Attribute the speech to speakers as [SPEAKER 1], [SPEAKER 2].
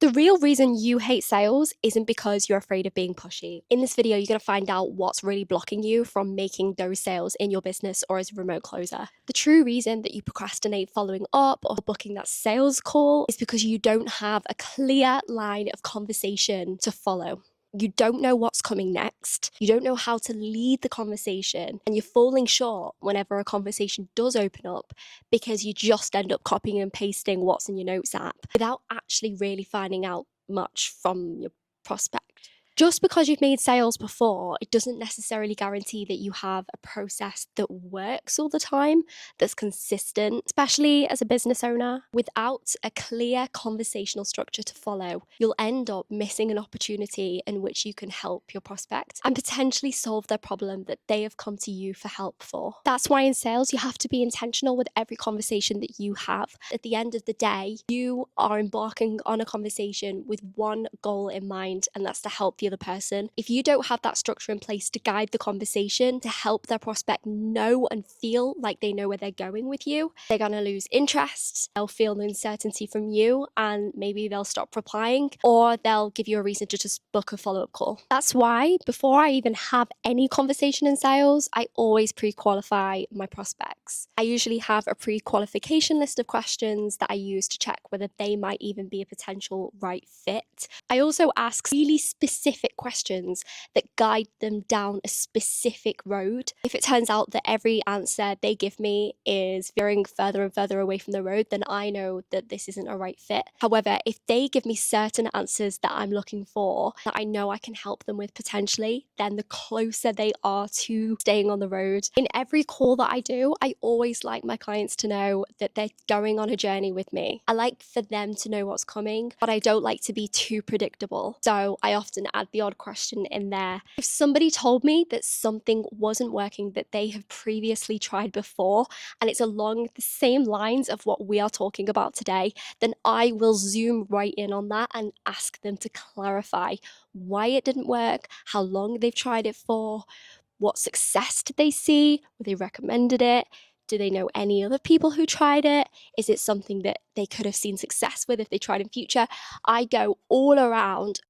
[SPEAKER 1] The real reason you hate sales isn't because you're afraid of being pushy. In this video, you're going to find out what's really blocking you from making those sales in your business or as a remote closer. The true reason that you procrastinate following up or booking that sales call is because you don't have a clear line of conversation to follow. You don't know what's coming next. You don't know how to lead the conversation, and you're falling short whenever a conversation does open up because you just end up copying and pasting what's in your notes app without actually really finding out much from your prospect. Just because you've made sales before, it doesn't necessarily guarantee that you have a process that works all the time, that's consistent, especially as a business owner. Without a clear conversational structure to follow, you'll end up missing an opportunity in which you can help your prospect and potentially solve their problem that they have come to you for help for. That's why in sales, you have to be intentional with every conversation that you have. At the end of the day, you are embarking on a conversation with one goal in mind, and that's to help the other person. If you don't have that structure in place to guide the conversation, to help their prospect know and feel like they know where they're going with you, they're going to lose interest, they'll feel the uncertainty from you, and maybe they'll stop replying, or they'll give you a reason to just book a follow-up call. That's why before I even have any conversation in sales, I always pre-qualify my prospects. I usually have a pre-qualification list of questions that I use to check whether they might even be a potential right fit. I also ask really specific questions that guide them down a specific road. If it turns out that every answer they give me is veering further and further away from the road, then I know that this isn't a right fit. However, if they give me certain answers that I'm looking for, that I know I can help them with potentially, then the closer they are to staying on the road. In every call that I do, I always like my clients to know that they're going on a journey with me. I like for them to know what's coming, but I don't like to be too predictable. So I often add the odd question in there. If somebody told me that something wasn't working that they have previously tried before, and it's along the same lines of what we are talking about today, then I will zoom right in on that and ask them to clarify why it didn't work, how long they've tried it for, what success did they see, whether they recommended it, do they know any other people who tried it? Is it something that they could have seen success with if they tried in future? I go all around